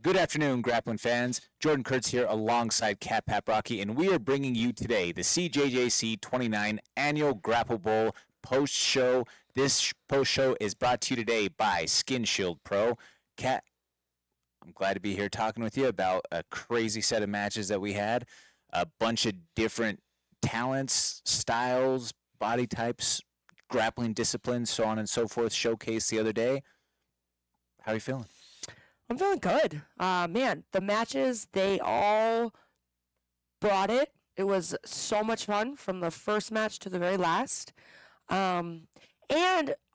Good afternoon, grappling fans. Jordan Kurtz here alongside Cat Paprocki, and we are bringing you today the CJJC 29 Annual Grapple Bowl post-show. This post-show is brought to you today by Skin Shield Pro. Cat, I'm glad to be here talking with you about a crazy set of matches that we had. A bunch of different talents, styles, body types, grappling disciplines, so on and so forth, showcased the other day. How are you feeling? I'm feeling good. Man, the matches, they all brought it. It was so much fun from the first match to the very last. And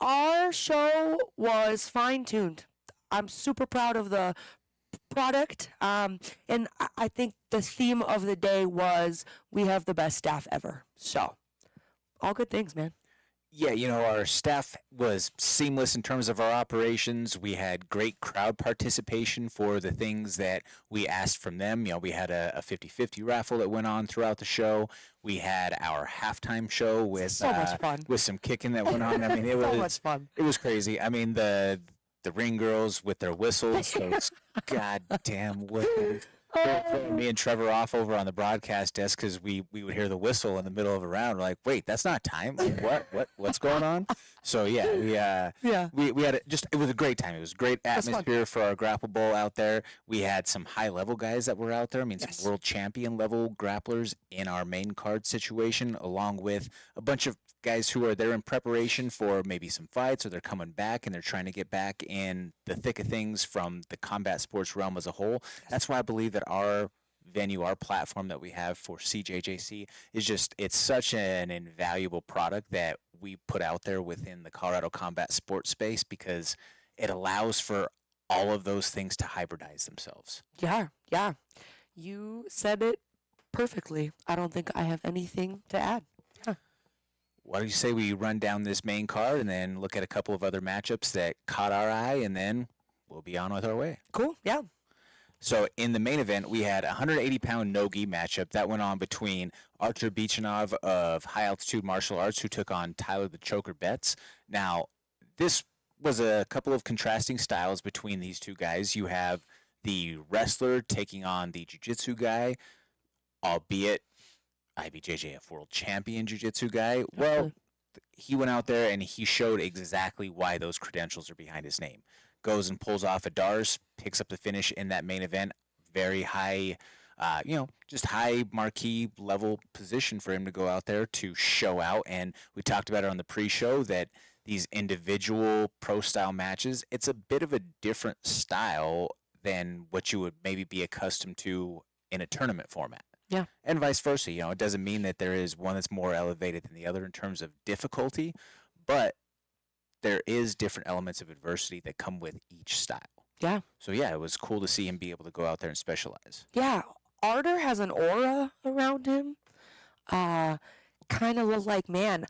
our show was fine-tuned. I'm super proud of the product. And I think the theme of the day was we have the best staff ever. So, all good things, man. Yeah, our staff was seamless in terms of our operations. We had great crowd participation for the things that we asked from them. We had a 50-50 raffle that went on throughout the show. We had our halftime show with so much fun. With some kicking that went on. I mean, it so was much fun. It was crazy. I mean, the ring girls with their whistles, those goddamn whistles. Throwing me and Trevor off over on the broadcast desk because we would hear the whistle in the middle of a round. We're like, wait, that's not time. Like, what's going on? So we had it was a great time. It was a great atmosphere for our Grapple Bowl out there. We had some high level guys that were out there. I mean, some world champion level grapplers in our main card situation, along with a bunch of guys who are there in preparation for maybe some fights, or they're coming back and they're trying to get back in the thick of things from the combat sports realm as a whole. That's why I believe that our venue, our platform that we have for CJJC it's such an invaluable product that we put out there within the Colorado combat sports space, because it allows for all of those things to hybridize themselves. Yeah. You said it perfectly. I don't think I have anything to add. Why don't you say we run down this main card and then look at a couple of other matchups that caught our eye, and then we'll be on with our way. Cool, yeah. So in the main event, we had a 180-pound no-gi matchup that went on between Artur Bichanov of High Altitude Martial Arts, who took on Tyler the Choker Betts. Now, this was a couple of contrasting styles between these two guys. You have the wrestler taking on the jiu-jitsu guy, albeit IBJJF World Champion Jiu-Jitsu guy. Well, he went out there and he showed exactly why those credentials are behind his name. Goes and pulls off a Dars, picks up the finish in that main event. Very high, just high marquee level position for him to go out there to show out. And we talked about it on the pre-show that these individual pro-style matches, it's a bit of a different style than what you would maybe be accustomed to in a tournament format. Yeah. And vice versa. It doesn't mean that there is one that's more elevated than the other in terms of difficulty, but there is different elements of adversity that come with each style. Yeah. So, it was cool to see him be able to go out there and specialize. Yeah. Artur has an aura around him. Kind of look like, man,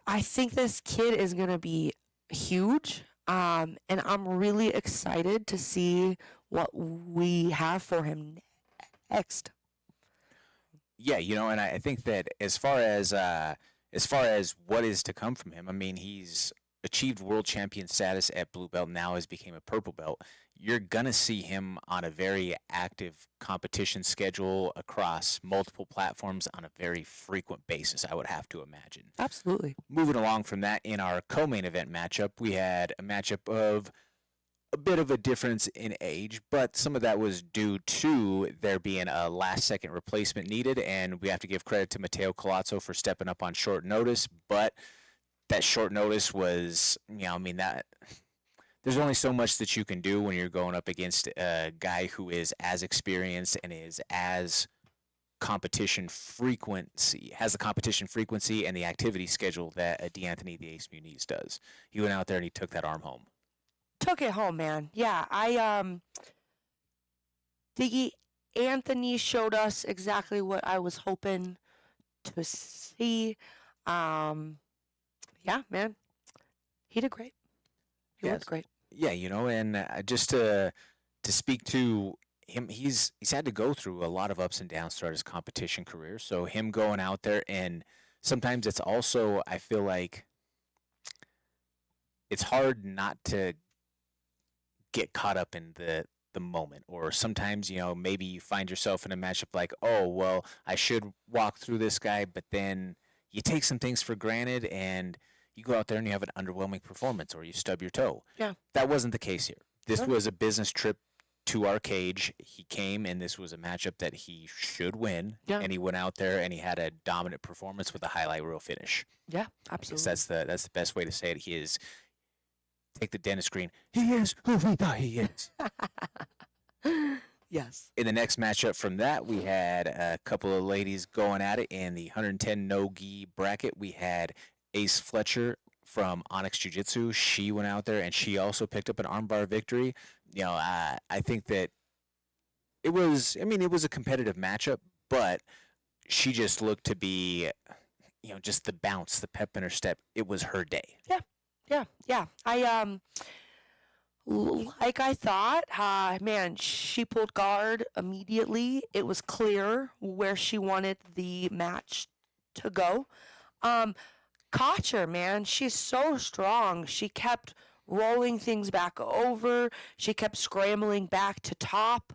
I think this kid is going to be huge. And I'm really excited to see what we have for him next. Yeah, and I think that as far as what is to come from him, I mean, he's achieved world champion status at blue belt, now has become a purple belt. You're gonna see him on a very active competition schedule across multiple platforms on a very frequent basis, I would have to imagine. Absolutely. Moving along from that, in our co-main event matchup, we had a matchup of a bit of a difference in age, but some of that was due to there being a last-second replacement needed, and we have to give credit to Matteo Colazzo for stepping up on short notice, but that short notice was, that there's only so much that you can do when you're going up against a guy who is as experienced and is as has the competition frequency and the activity schedule that D'Anthony the Ace Muniz does. He went out there and he took that arm home. Took it home, man. Yeah, Anthony showed us exactly what I was hoping to see. Yeah, man, he did great. He looked great. Yeah, and just to speak to him, he's had to go through a lot of ups and downs throughout his competition career. So him going out there, and sometimes it's also, I feel like it's hard not to get caught up in the moment. Or sometimes, maybe you find yourself in a matchup like, oh, well, I should walk through this guy, but then you take some things for granted and you go out there and you have an underwhelming performance or you stub your toe. Yeah. That wasn't the case here. This Sure. was a business trip to our cage. He came and this was a matchup that he should win. Yeah. And he went out there and he had a dominant performance with a highlight reel finish. Yeah, I absolutely. guess that's the best way to say it. He is, take the dentist screen, he is who we thought he is. Yes. In the next matchup from that, we had a couple of ladies going at it in the 110 no-gi bracket. We had Ace Fletcher from Onyx Jiu Jitsu. She went out there and she also picked up an armbar victory. I think that it was a competitive matchup, but she just looked to be, just the bounce, the pep in her step. It was her day. Yeah. Like I thought, man, she pulled guard immediately. It was clear where she wanted the match to go. Kocher, man, she's so strong. She kept rolling things back over. She kept scrambling back to top.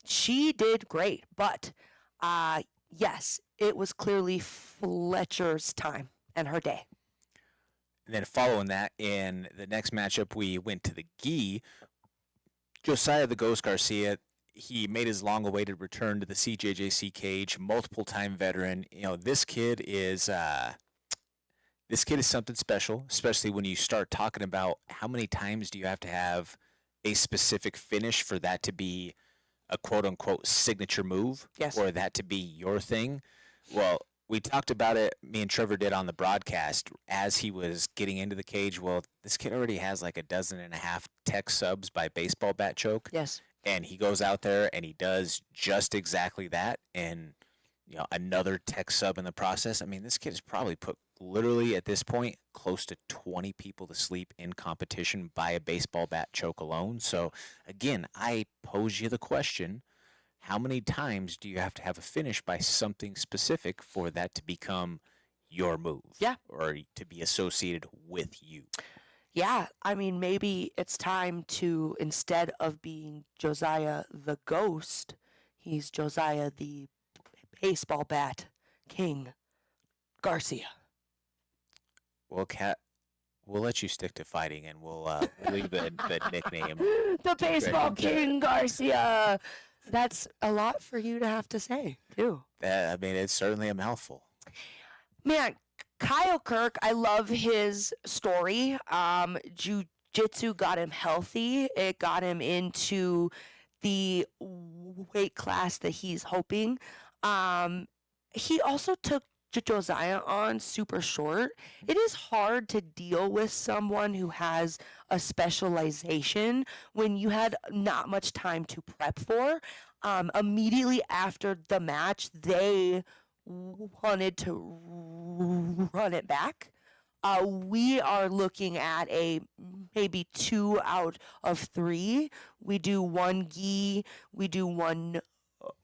She did great, but yes, it was clearly Fletcher's time and her day. And then following that, in the next matchup, we went to the gi. Josiah the Ghost Garcia, he made his long-awaited return to the CJJC cage, multiple-time veteran. This kid is something special, especially when you start talking about how many times do you have to have a specific finish for that to be a quote-unquote signature move, Yes. or that to be your thing. Well, we talked about it, me and Trevor did on the broadcast, as he was getting into the cage. Well, this kid already has like 12.5 tech subs by baseball bat choke. Yes. And he goes out there and he does just exactly that. And, another tech sub in the process. I mean, this kid has probably put literally at this point close to 20 people to sleep in competition by a baseball bat choke alone. So, again, I pose you the question. How many times do you have to have a finish by something specific for that to become your move? Yeah. Or to be associated with you? Yeah, I mean, maybe it's time to, instead of being Josiah the Ghost, he's Josiah the Baseball Bat King Garcia. Well, Kat, we'll let you stick to fighting and we'll leave the nickname. The Baseball King Garcia. That's a lot for you to have to say, too. It's certainly a mouthful. Man, Kyle Kirk, I love his story. Jiu-jitsu got him healthy. It got him into the weight class that he's hoping. He also took Josiah on super short. It is hard to deal with someone who has a specialization when you had not much time to prep for. Immediately after the match, they wanted to run it back. We are looking at a maybe 2 out of 3. We do 1 gi, we do 1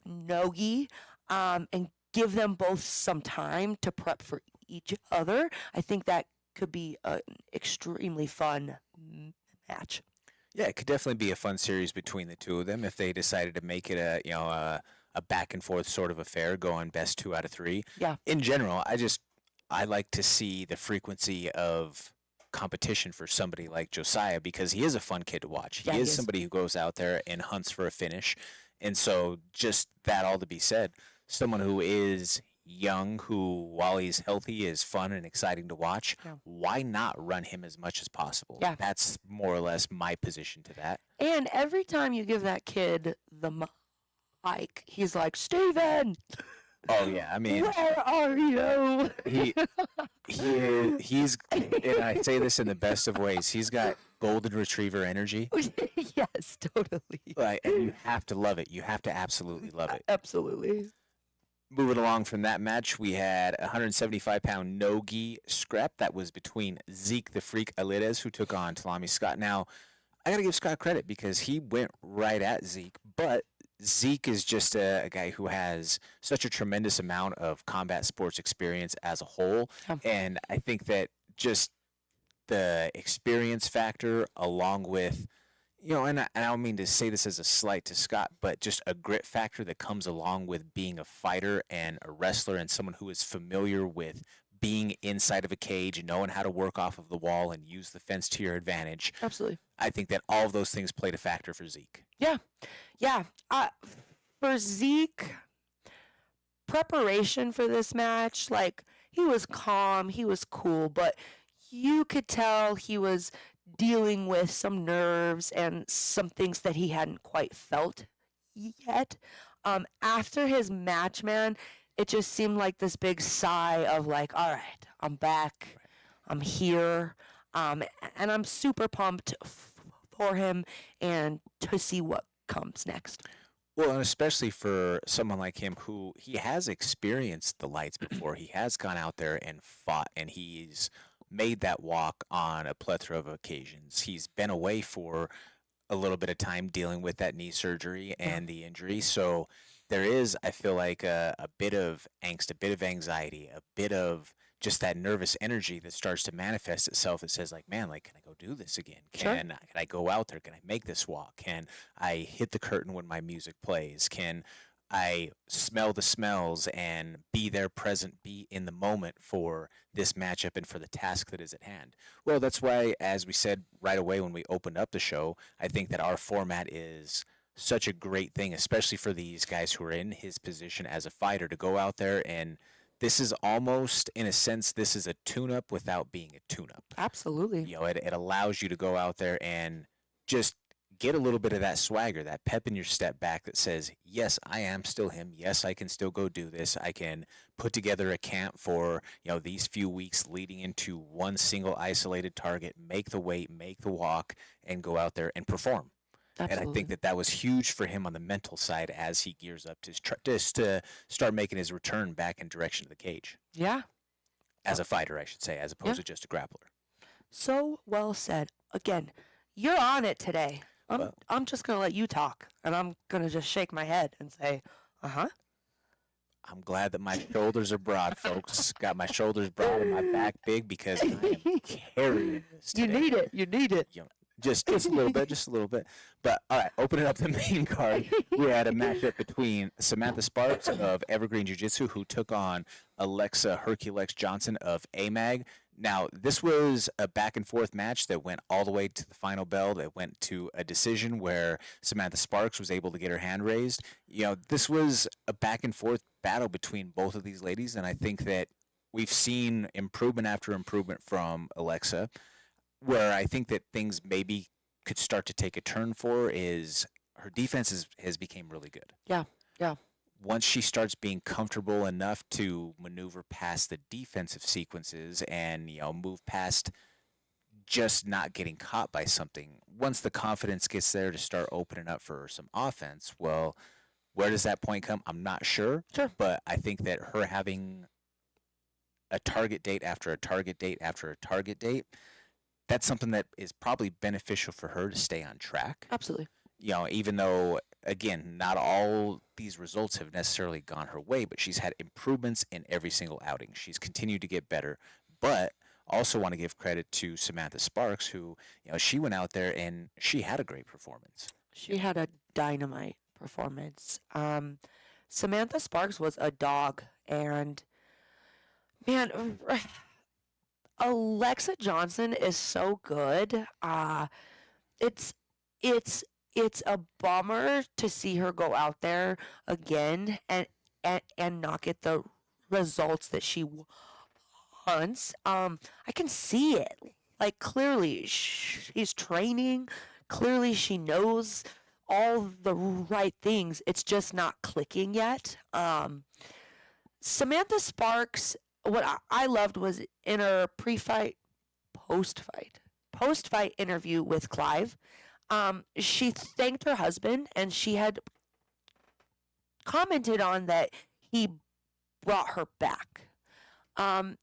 no gi, and give them both some time to prep for each other. I think that could be an extremely fun match. Yeah, it could definitely be a fun series between the two of them if they decided to make it a back and forth sort of affair, going best 2 out of 3. Yeah. In general, I like to see the frequency of competition for somebody like Josiah because he is a fun kid to watch. Yeah, he he is is. somebody who goes out there and hunts for a finish. And so just that all to be said, someone who is young, who while he's healthy is fun and exciting to watch, Yeah. why not run him as much as possible? Yeah. That's more or less my position to that. And every time you give that kid the mic, he's like, Steven, Oh yeah, I mean, where are you? he's and I say this in the best of ways. He's got golden retriever energy. Yes, totally. Like, and you have to love it. You have to absolutely love it. Absolutely. Moving along from that match, we had a 175-pound no-gi scrap that was between Zeke the Freak Alides, who took on Talami Scott. Now, I got to give Scott credit because he went right at Zeke, but Zeke is just a guy who has such a tremendous amount of combat sports experience as a whole, and I think that just the experience factor along with And I don't mean to say this as a slight to Scott, but just a grit factor that comes along with being a fighter and a wrestler and someone who is familiar with being inside of a cage and knowing how to work off of the wall and use the fence to your advantage. Absolutely. I think that all of those things played a factor for Zeke. Yeah. Yeah. For Zeke, preparation for this match, like, he was calm, he was cool, but you could tell he was dealing with some nerves and some things that he hadn't quite felt yet. After his match, man, it just seemed like this big sigh of like, all right, I'm back, I'm here, and I'm super pumped for him and to see what comes next. Well, and especially for someone like him who he has experienced the lights before. He has gone out there and fought, and he's made that walk on a plethora of occasions. He's been away for a little bit of time dealing with that knee surgery and the injury. So there is, I feel like, a bit of angst, a bit of anxiety, a bit of just that nervous energy that starts to manifest itself that says, like, man, like, can I go do this again? Sure. Can I go out there? Can I make this walk? Can I hit the curtain when my music plays? Can I smell the smells and be there present, be in the moment for this matchup and for the task that is at hand? Well, that's why, as we said right away when we opened up the show, I think that our format is such a great thing, especially for these guys who are in his position as a fighter, to go out there and this is almost, in a sense, this is a tune-up without being a tune-up. Absolutely. It allows you to go out there and just get a little bit of that swagger, that pep in your step back that says, yes, I am still him. Yes, I can still go do this. I can put together a camp for, these few weeks leading into one single isolated target, make the weight, make the walk, and go out there and perform. Absolutely. And I think that that was huge for him on the mental side as he gears up to start making his return back in direction of the cage. Yeah. As a fighter, I should say, as opposed to just a grappler. So well said. Again, you're on it today. I'm just going to let you talk, and I'm going to just shake my head and say, uh-huh. I'm glad that my shoulders are broad, folks. Got my shoulders broad and my back big because I am carrying this today. You need it. Just a little bit. But, all right, opening up the main card, we had a matchup between Samantha Sparks of Evergreen Jiu-Jitsu, who took on Alexa Herculex Johnson of AMAG. Now, this was a back-and-forth match that went all the way to the final bell. That went to a decision where Samantha Sparks was able to get her hand raised. This was a back-and-forth battle between both of these ladies, and I think that we've seen improvement after improvement from Alexa. Where I think that things maybe could start to take a turn for is her defense has become really good. Yeah. Once she starts being comfortable enough to maneuver past the defensive sequences and, move past just not getting caught by something, once the confidence gets there to start opening up for some offense, well, where does that point come? I'm not sure. Sure. But I think that her having a target date after a target date after a target date, that's something that is probably beneficial for her to stay on track. Absolutely. Even though, again, not all these results have necessarily gone her way, but she's had improvements in every single outing. She's continued to get better. But also want to give credit to Samantha Sparks, who, she went out there and she had a great performance. She had a dynamite performance. Samantha Sparks was a dog, and man, Alexa Johnson is so good. It's a bummer to see her go out there again and not get the results that she wants. I can see it. Like, clearly she's training. Clearly she knows all the right things. It's just not clicking yet. Samantha Sparks, what I loved was in her post-fight interview with Clive, she thanked her husband, and she had commented on that he brought her back. And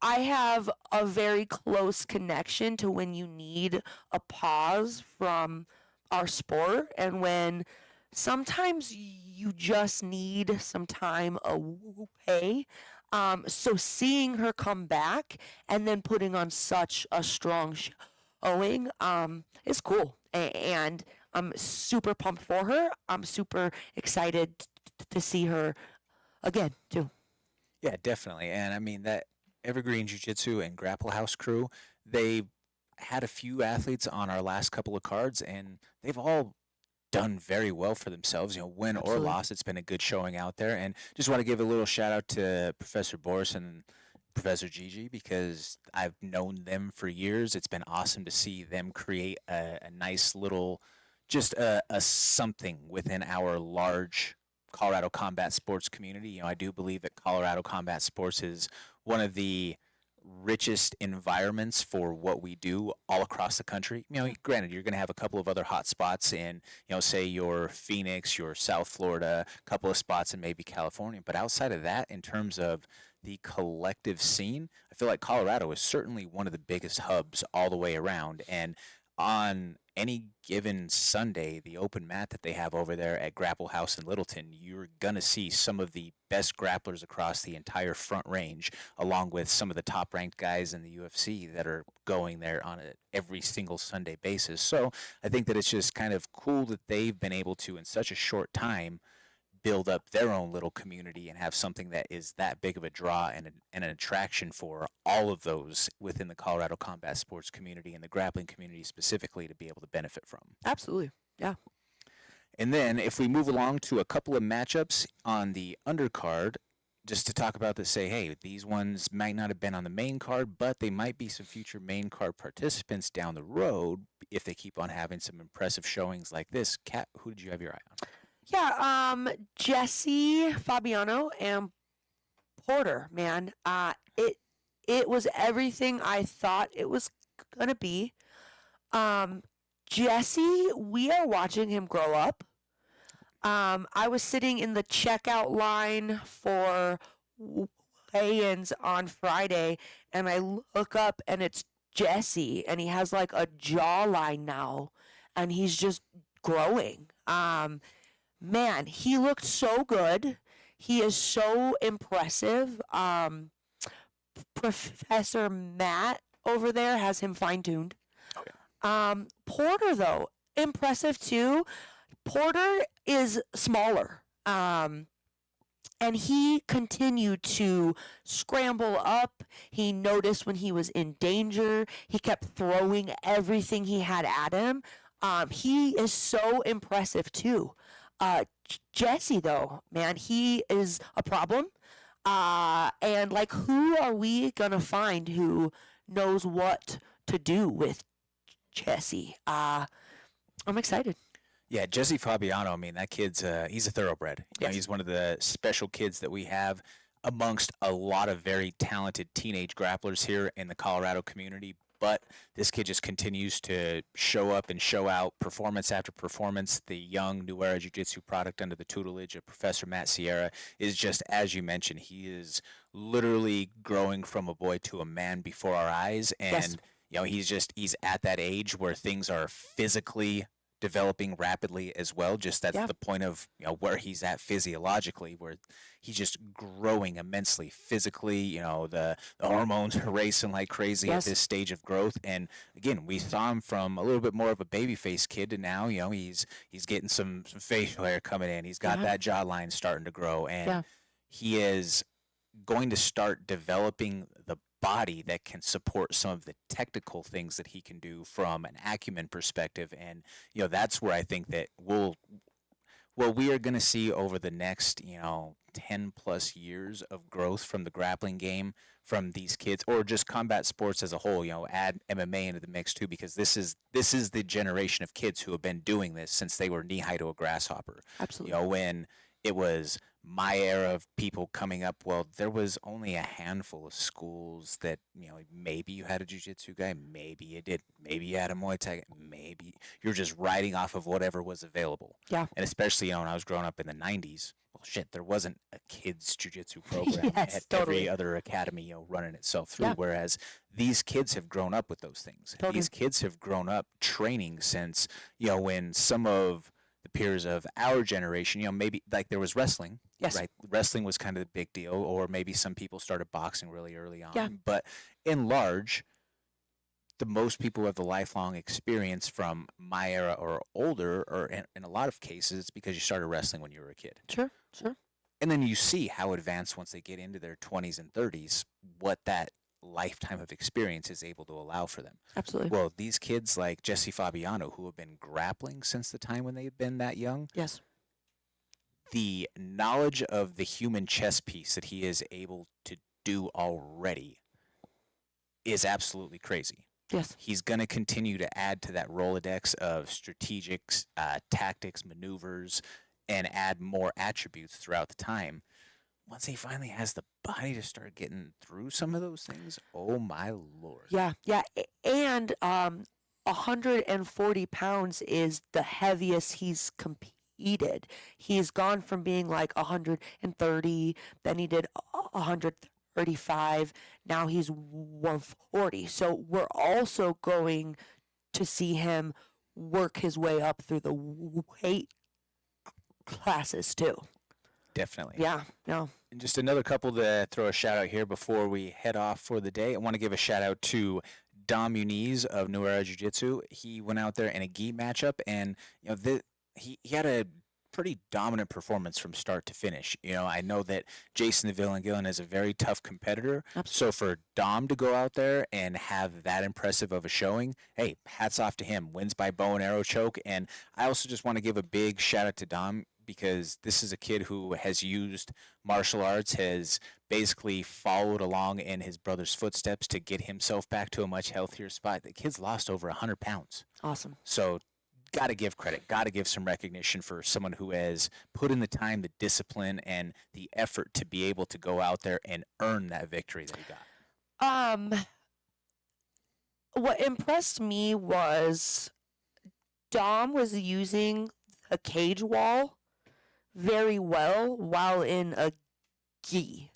I have a very close connection to when you need a pause from our sport, and when sometimes you just need some time away. So seeing her come back and then putting on such a strong showing is cool. and I'm super pumped for her. I'm super excited to see her again too. Yeah, definitely. And I mean that Evergreen Jiu Jitsu and Grapple House crew, they had a few athletes on our last couple of cards, and they've all done very well for themselves. Win or Absolutely. loss, it's been a good showing out there. And just want to give a little shout out to Professor Boris and Professor Gigi because I've known them for years. It's been awesome to see them create a nice little, just a something within our large Colorado combat sports community. I do believe that Colorado combat sports is one of the richest environments for what we do all across the country. Granted, you're going to have a couple of other hot spots in, say your Phoenix, your South Florida, a couple of spots in maybe California. But outside of that, in terms of the collective scene, I feel like Colorado is certainly one of the biggest hubs all the way around. And on any given Sunday, the open mat that they have over there at Grapple House in Littleton, you're going to see some of the best grapplers across the entire front range, along with some of the top ranked guys in the UFC that are going there on a every single Sunday basis. So I think that it's just kind of cool that they've been able to, in such a short time, build up their own little community and have something that is that big of a draw and an attraction for all of those within the Colorado combat sports community and the grappling community specifically to be able to benefit from. Absolutely. Yeah. And then if we move along to a couple of matchups on the undercard, just to talk about this, say, hey, these ones might not have been on the main card, but they might be some future main card participants down the road if they keep on having some impressive showings like this. Kat, who did you have your eye on? Yeah, Jesse Fabiano and Porter, man. It was everything I thought it was gonna be. Jesse, we are watching him grow up. I was sitting in the checkout line for weigh-ins on Friday, and I look up and it's Jesse, and he has like a jawline now, and he's just growing. Man, he looked so good. He is so impressive. Professor Matt over there has him fine-tuned. Oh, yeah. Porter, though, impressive too. Porter is smaller. And he continued to scramble up. He noticed when he was in danger. He kept throwing everything he had at him. He is so impressive too. Jesse, though, man, he is a problem. And like, who are we gonna find who knows what to do with Jesse? I'm excited. Yeah, Jesse Fabiano, I mean, that kid's he's a thoroughbred. Yes. He's one of the special kids that we have amongst a lot of very talented teenage grapplers here in the Colorado community. But this kid just continues to show up and show out performance after performance. The young New Era Jiu Jitsu product under the tutelage of Professor Matt Sierra is just, as you mentioned, he is literally growing from a boy to a man before our eyes. And, Yes. he's at that age where things are physically developing rapidly as well. Just that's Yeah. the point of where he's at physiologically, where he's just growing immensely physically. The hormones are racing like crazy Yes. at this stage of growth. And again, we saw him from a little bit more of a baby face kid to now, he's getting some facial hair coming in. He's got that jawline starting to grow, and he is going to start developing the body that can support some of the technical things that he can do from an acumen perspective. And that's where I think that we are going to see over the next 10 plus years of growth from the grappling game from these kids, or just combat sports as a whole. Add MMA into the mix too, because this is the generation of kids who have been doing this since they were knee high to a grasshopper. Absolutely. When it was my era of people coming up, well, there was only a handful of schools that, maybe you had a jiu-jitsu guy, maybe you did, maybe you had a Muay Thai, maybe you're just riding off of whatever was available. Yeah. And especially, when I was growing up in the 90s, well, shit, there wasn't a kids jiu-jitsu program Yes, at totally. every other academy, running itself through. Yeah. Whereas these kids have grown up with those things. Totally. These kids have grown up training since, when some of the peers of our generation, maybe like there was wrestling. Yes. Right. Wrestling was kind of the big deal, or maybe some people started boxing really early on. Yeah. But in large, the most people have the lifelong experience from my era or older, or in a lot of cases, it's because you started wrestling when you were a kid. Sure. And then you see how advanced once they get into their 20s and 30s, what that lifetime of experience is able to allow for them. Absolutely. Well, these kids like Jesse Fabiano, who have been grappling since the time when they've been that young, Yes. the knowledge of the human chess piece that he is able to do already is absolutely crazy. Yes. He's going to continue to add to that Rolodex of strategics, tactics, maneuvers, and add more attributes throughout the time. Once he finally has the body to start getting through some of those things, oh my lord. Yeah. And 140 pounds is the heaviest he's competed. He's gone from being like 130, then he did 135, now he's 140. So we're also going to see him work his way up through the weight classes too. Definitely. Yeah, no. And just another couple to throw a shout out here before we head off for the day. I want to give a shout out to Dom Muniz of New Era Jiu Jitsu. He went out there in a gi matchup, and he had a pretty dominant performance from start to finish. I know that Jason the Villain Gillen is a very tough competitor. Absolutely. So for Dom to go out there and have that impressive of a showing, hey, hats off to him. Wins by bow and arrow choke. And I also just want to give a big shout out to Dom, because this is a kid who has used martial arts, has basically followed along in his brother's footsteps to get himself back to a much healthier spot. The kid's lost over 100 pounds. Awesome. So got to give credit, got to give some recognition for someone who has put in the time, the discipline, and the effort to be able to go out there and earn that victory that he got. What impressed me was Dom was using a cage wall very well while in a gi.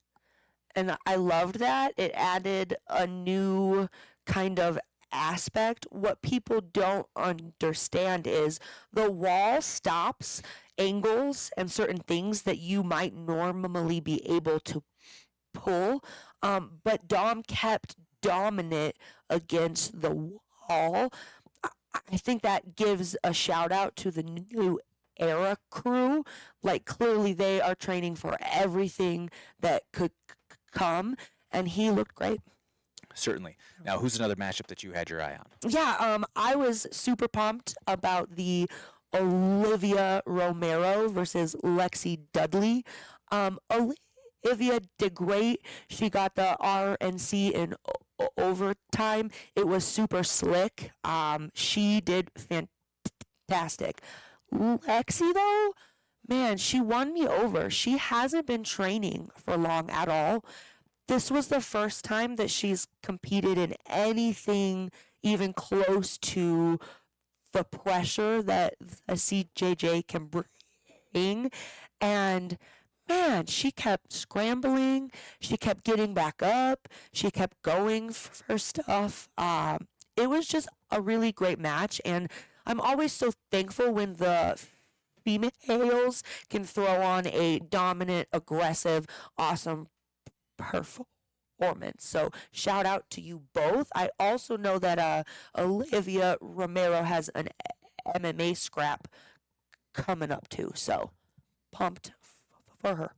And I loved that. It added a new kind of aspect. What people don't understand is the wall stops angles and certain things that you might normally be able to pull. But Dom kept dominant against the wall. I think that gives a shout out to the New Era crew. Like, clearly they are training for everything that could come, and he looked great. Certainly. Now, who's another matchup that you had your eye on? Yeah, I was super pumped about the Olivia Romero versus Lexi Dudley. Olivia did great. She got the RNC in overtime. It was super slick. She did fantastic. Lexi, though, man, she won me over. She hasn't been training for long at all. This was the first time that she's competed in anything even close to the pressure that a CJJ can bring. And man, she kept scrambling. She kept getting back up. She kept going for stuff. It was just a really great match. And I'm always so thankful when the females can throw on a dominant, aggressive, awesome performance. So shout out to you both. I also know that Olivia Romero has an MMA scrap coming up too. So pumped for her.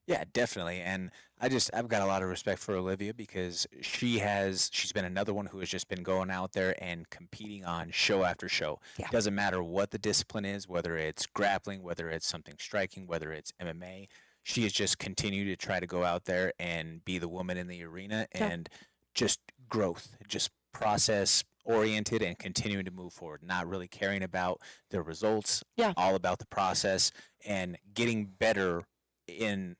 Yeah, definitely. And I've got a lot of respect for Olivia, because she's been another one who has just been going out there and competing on show after show. Yeah. Doesn't matter what the discipline is, whether it's grappling, whether it's something striking, whether it's MMA. She has just continued to try to go out there and be the woman in the arena, and just growth, just process oriented and continuing to move forward, not really caring about the results. Yeah. All about the process and getting better in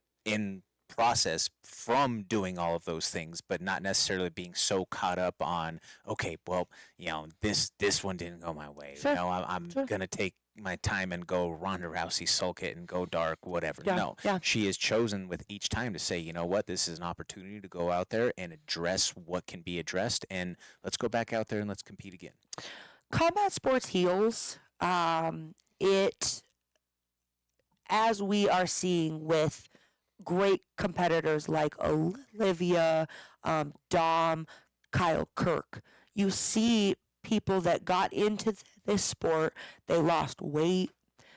process from doing all of those things, but not necessarily being so caught up on, okay, well, this one didn't go my way. Sure. I'm gonna take my time and go Ronda Rousey sulk it and go dark, whatever. Yeah, No, yeah. she has chosen with each time to say, you know what, this is an opportunity to go out there and address what can be addressed, and let's go back out there and let's compete again. Combat sports heals. It, as we are seeing with great competitors like Olivia, Dom, Kyle Kirk, you see people that got into this sport, they lost weight,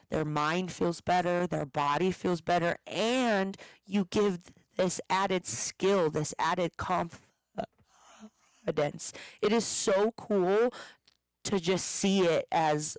their mind feels better, their body feels better, and you give this added skill, this added confidence. It is so cool to just see it as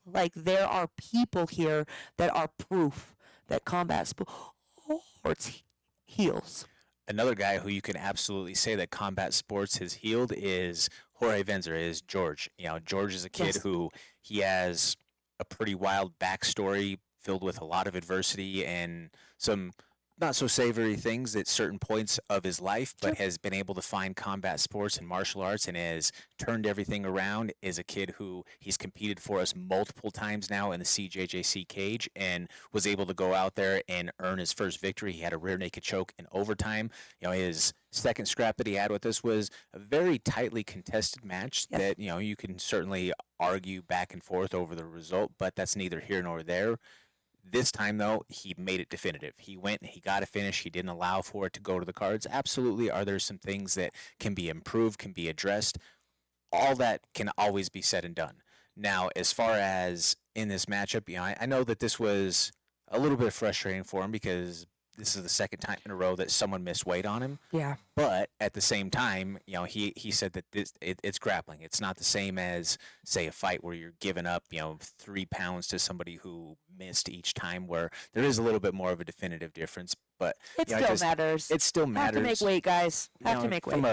like there are people here that are proof that combat sports heals. Another guy who you can absolutely say that combat sports has healed is Jorge Venzer, is George. George is a kid Yes. who he has a pretty wild backstory filled with a lot of adversity and some not so savory things at certain points of his life, but has been able to find combat sports and martial arts and has turned everything around. Is a kid who he's competed for us multiple times now in the CJJC cage and was able to go out there and earn his first victory. He had a rear naked choke in overtime. His second scrap that he had with us was a very tightly contested match that, you can certainly argue back and forth over the result, but that's neither here nor there. This time, though, he made it definitive. He went, he got a finish. He didn't allow for it to go to the cards. Absolutely, are there some things that can be improved, can be addressed? All that can always be said and done. Now, as far as in this matchup, I know that this was a little bit frustrating for him because this is the second time in a row that someone missed weight on him. Yeah. But at the same time, he said that it's grappling. It's not the same as, say, a fight where you're giving up, 3 pounds to somebody who missed each time, where there is a little bit more of a definitive difference. But it still matters. It still matters. Have to make weight, guys. Have to make weight.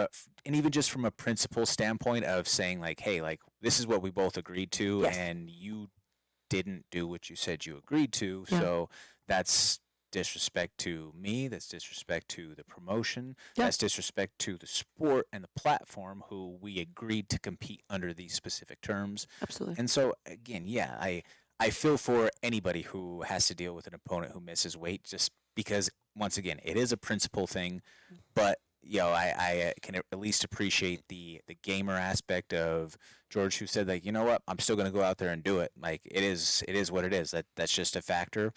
And even just from a principle standpoint of saying, like, hey, like, this is what we both agreed to, and you didn't do what you said you agreed to. Yeah. So that's disrespect to me, that's disrespect to the promotion, that's disrespect to the sport and the platform who we agreed to compete under these specific terms. Absolutely. And so again, I feel for anybody who has to deal with an opponent who misses weight, just because once again it is a principle thing, but I can at least appreciate the gamer aspect of George, who said, like, you know what, I'm still going to go out there and do it. Like, it is what it is. That's just a factor.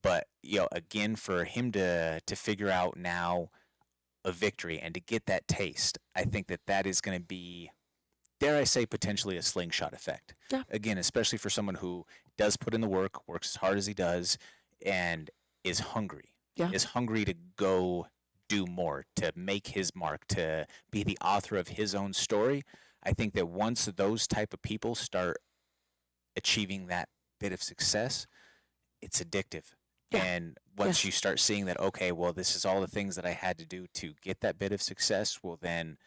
But again, for him to figure out now a victory and to get that taste, I think that is going to be, dare I say, potentially a slingshot effect. Yeah. Again, especially for someone who does put in the work, works as hard as he does, and is hungry. Yeah. Is hungry to go do more, to make his mark, to be the author of his own story. I think that once those type of people start achieving that bit of success, it's addictive. Yeah. And once you start seeing that, okay, well, this is all the things that I had to do to get that bit of success, well, then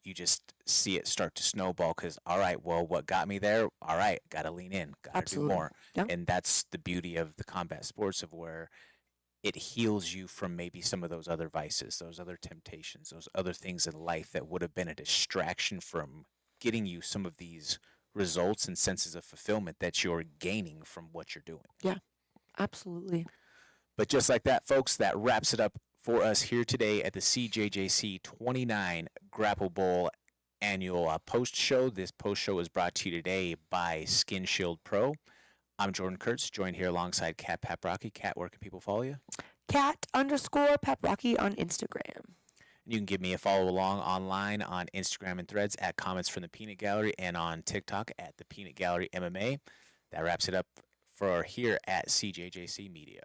you just see it start to snowball because, all right, well, what got me there? All right, got to lean in, got to do more. Yeah. And that's the beauty of the combat sports, of where it heals you from maybe some of those other vices, those other temptations, those other things in life that would have been a distraction from getting you some of these results and senses of fulfillment that you're gaining from what you're doing. Yeah, absolutely. But just like that, folks, that wraps it up for us here today at the CJJC 29 Grapple Bowl annual post show. This post show is brought to you today by Skin Shield Pro. I'm Jordan Kurtz, joined here alongside Kat Paprocki. Kat, where can people follow you? Kat_Paprocki on Instagram. You can give me a follow along online on Instagram and Threads at Comments from the Peanut Gallery, and on TikTok at the Peanut Gallery MMA. That wraps it up for here at CJJC Media.